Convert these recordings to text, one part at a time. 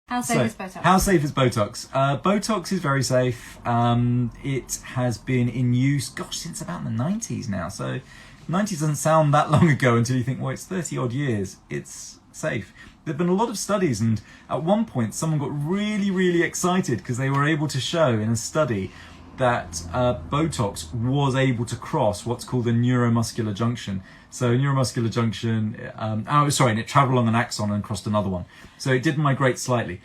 How safe is Botox? How safe is Botox? Botox is very safe. It has been in use, since about the 90s now. So 90s doesn't sound that long ago until you think, well, it's 30 odd years. It's safe. There have been a lot of studies, and at one point someone got really, really excited because they were able to show in a study that Botox was able to cross what's called a neuromuscular junction. So neuromuscular junction, and it traveled along an axon and crossed another one. So it did migrate slightly.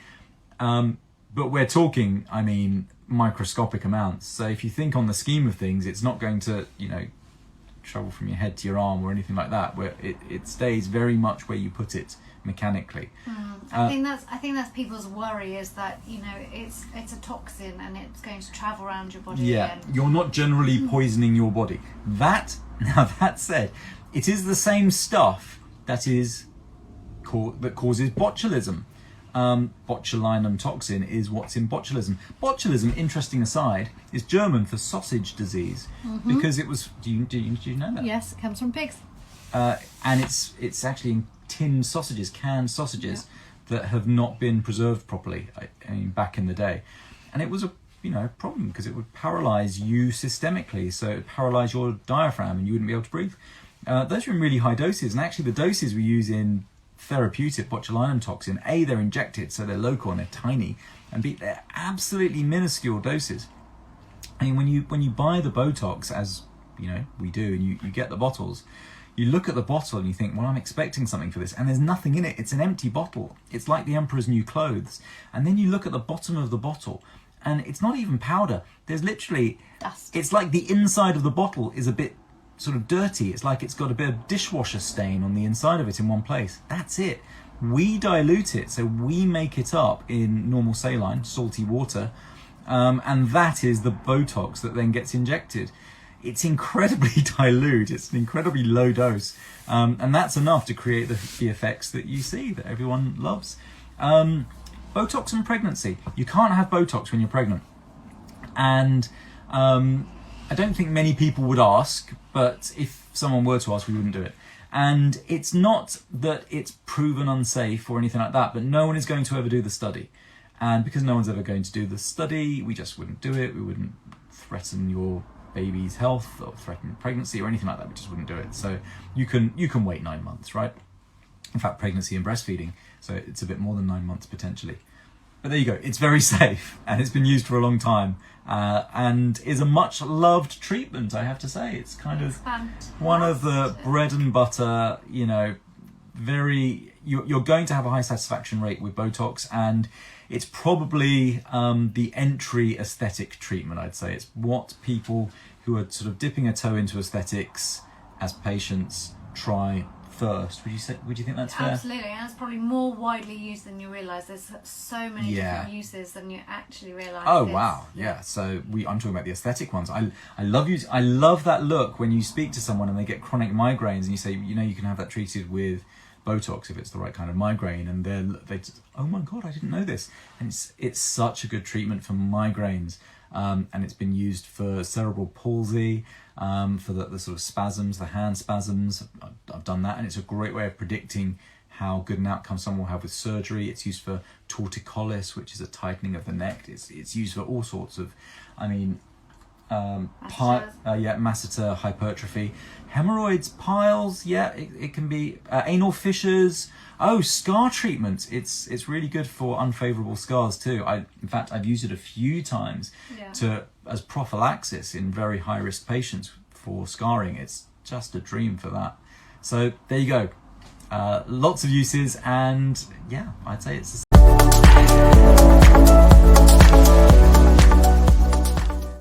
But we're talking, microscopic amounts. So if you think on the scheme of things, it's not going to, travel from your head to your arm or anything like that, where it stays very much where you put it mechanically. I think that's people's worry, is that it's a toxin and it's going to travel around your body. Yeah, you're not generally poisoning your body. That said, it is the same stuff that causes botulism. Botulinum toxin is what's in botulism. Botulism, interesting aside, is German for sausage disease, because it was. Do you know that? Yes, it comes from pigs. And it's actually in canned sausages that have not been preserved properly. Back in the day, and it was a problem because it would paralyze you systemically. So it would paralyze your diaphragm and you wouldn't be able to breathe. Those are in really high doses, and actually the doses we use in therapeutic botulinum toxin, they're injected, so they're local and they're tiny, and they're absolutely minuscule doses. When you buy the Botox, as we do, and you get the bottles, you look at the bottle and you think, well, I'm expecting something for this, and there's nothing in it. It's an empty bottle. It's like the Emperor's new clothes. And then you look at the bottom of the bottle, and it's not even powder. There's literally dust. It's like the inside of the bottle is a bit sort of dirty. It's like it's got a bit of dishwasher stain on the inside of it in one place. That's it. We dilute it, so we make it up in normal saline, salty water, and that is the Botox that then gets injected. It's incredibly dilute. It's an incredibly low dose, and that's enough to create the effects that you see that everyone loves. Botox and pregnancy. You can't have Botox when you're pregnant, and I don't think many people would ask, but if someone were to ask, we wouldn't do it. And it's not that it's proven unsafe or anything like that, but no one is going to ever do the study. And because no one's ever going to do the study, we just wouldn't do it. We wouldn't threaten your baby's health or threaten pregnancy or anything like that. We just wouldn't do it. So you can wait 9 months, right? In fact, pregnancy and breastfeeding, so it's a bit more than 9 months potentially. But there you go. It's very safe, and it's been used for a long time, and is a much loved treatment, I have to say. It's kind of one of the bread and butter, you're going to have a high satisfaction rate with Botox, and it's probably the entry aesthetic treatment, I'd say. It's what people who are sort of dipping a toe into aesthetics as patients try first. Would you think that's fair? Absolutely, and it's probably more widely used than you realise. There's so many different uses than you actually realise. Oh wow, yeah. So I'm talking about the aesthetic ones. I love that look when you speak to someone and they get chronic migraines and you say, you can have that treated with Botox if it's the right kind of migraine, and they just, oh my god, I didn't know this. And it's such a good treatment for migraines, and it's been used for cerebral palsy, for the sort of spasms, the hand spasms. I've done that, and it's a great way of predicting how good an outcome someone will have with surgery. It's used for torticollis, which is a tightening of the neck. It's used for all sorts of, masseter, hypertrophy, hemorrhoids, piles, it can be anal fissures, scar treatment. It's really good for unfavorable scars too. In fact, I've used it a few times as prophylaxis in very high risk patients for scarring. It's just a dream for that. So there you go. Lots of uses, and I'd say it's a